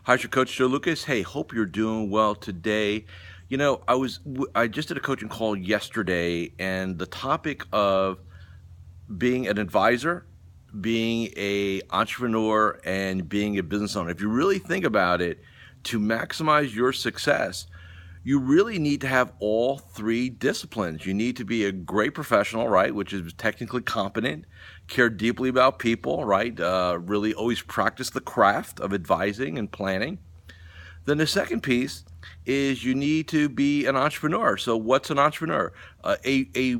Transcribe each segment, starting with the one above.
Hi, it's your coach Joe Lucas. Hey, hope you're doing well today. I just did a coaching call yesterday, and the topic of being an advisor, being a entrepreneur, and being a business owner. If you really think about it, to maximize your success, you really need to have all three disciplines. You need to be a great professional, right, which is technically competent, care deeply about people, right, really always practice the craft of advising and planning. Then the second piece is you need to be an entrepreneur. So what's an entrepreneur? A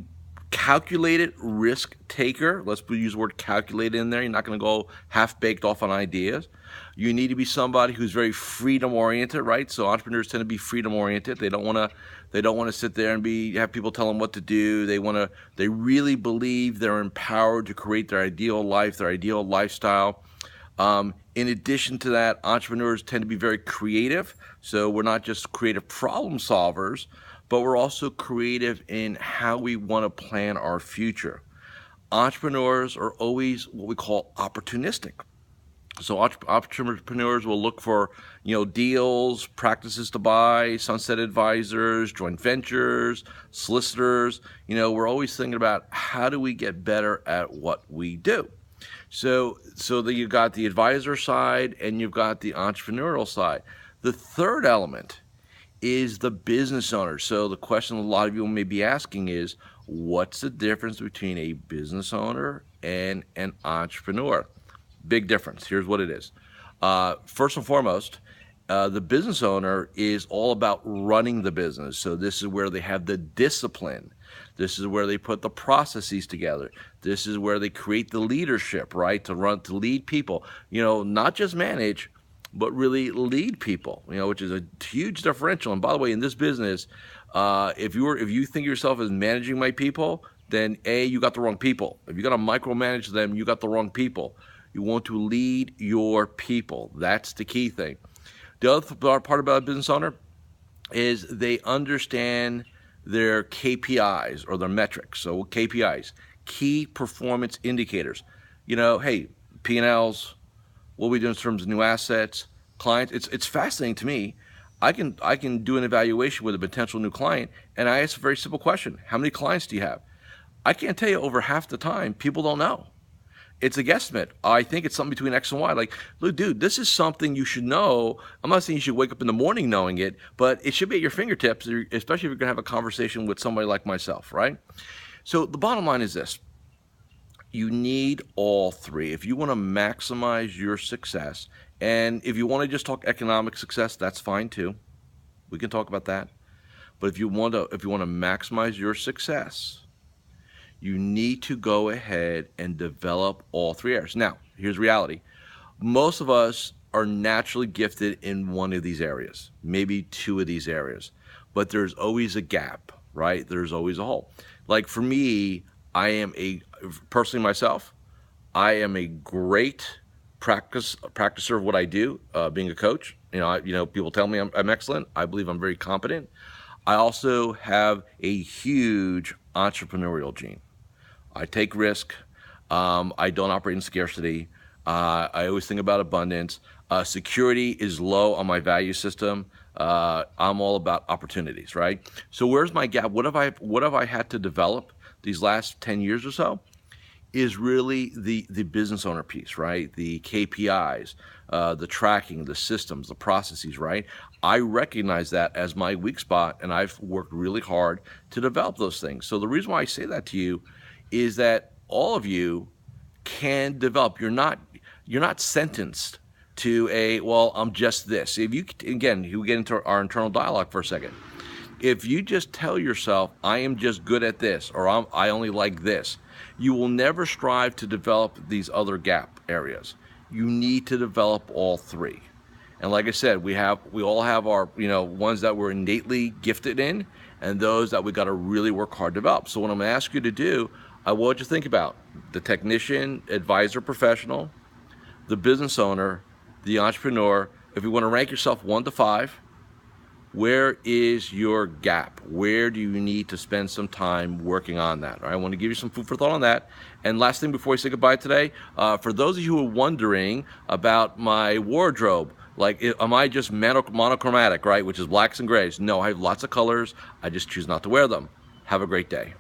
calculated risk taker. Let's use the word calculated in there. You're not going to go half-baked off on ideas. You need to be somebody who's very freedom-oriented, right? So entrepreneurs tend to be freedom-oriented. They don't want to sit there and have people tell them what to do. They really believe they're empowered to create their ideal life, their ideal lifestyle. In addition to that, entrepreneurs tend to be very creative. So we're not just creative problem solvers, but we're also creative in how we want to plan our future. Entrepreneurs are always what we call opportunistic. So entrepreneurs will look for, deals, practices to buy, sunset advisors, joint ventures, solicitors. We're always thinking about how do we get better at what we do. So that you've got the advisor side and you've got the entrepreneurial side. The third element is the business owner. So the question a lot of you may be asking is, what's the difference between a business owner and an entrepreneur? Big difference. Here's what it is. First and foremost, the business owner is all about running the business. So this is where they have the discipline. This is where they put the processes together. This is where they create the leadership, right? To lead people, not just manage, but really lead people, which is a huge differential. And by the way, in this business, if you think of yourself as managing my people, then you got the wrong people. If you got to micromanage them, you got the wrong people. You want to lead your people. That's the key thing. The other part about a business owner is they understand their KPIs or their metrics. So KPIs, key performance indicators. Hey, P&Ls, what we do in terms of new assets, clients. It's fascinating to me. I can do an evaluation with a potential new client, and I ask a very simple question: how many clients do you have? I can't tell you. Over half the time, people don't know. It's a guesstimate. I think it's something between X and Y. Like, look, dude, this is something you should know. I'm not saying you should wake up in the morning knowing it, but it should be at your fingertips, especially if you're going to have a conversation with somebody like myself, right? So the bottom line is this. You need all three. If you want to maximize your success, and if you want to just talk economic success, that's fine too. We can talk about that. But if you want to maximize your success, you need to go ahead and develop all three areas. Now, here's reality. Most of us are naturally gifted in one of these areas, maybe two of these areas, but there's always a gap, right? There's always a hole. Like for me, personally myself, I am a great practicer of what I do, being a coach. People tell me I'm excellent. I believe I'm very competent. I also have a huge entrepreneurial gene. I take risk. I don't operate in scarcity. I always think about abundance. Security is low on my value system. I'm all about opportunities, right? So where's my gap? What have I had to develop these last 10 years or so? Is really the business owner piece, right? The KPIs, the tracking, the systems, the processes, right? I recognize that as my weak spot, and I've worked really hard to develop those things. So the reason why I say that to you is that all of you can develop. You're not sentenced to I'm just this. If you get into our internal dialogue for a second. If you just tell yourself, I am just good at this, or I only like this, you will never strive to develop these other gap areas. You need to develop all three. And like I said, we all have our, ones that we're innately gifted in, and those that we got to really work hard to develop. So what I'm going to ask you to do, I want you to think about the technician, advisor, professional, the business owner, the entrepreneur. If you want to rank yourself 1 to 5, where is your gap? Where do you need to spend some time working on that? All right, I want to give you some food for thought on that. And last thing before we say goodbye today, for those of you who are wondering about my wardrobe, Like, am I just monochromatic, right? Which is blacks and grays. No, I have lots of colors. I just choose not to wear them. Have a great day.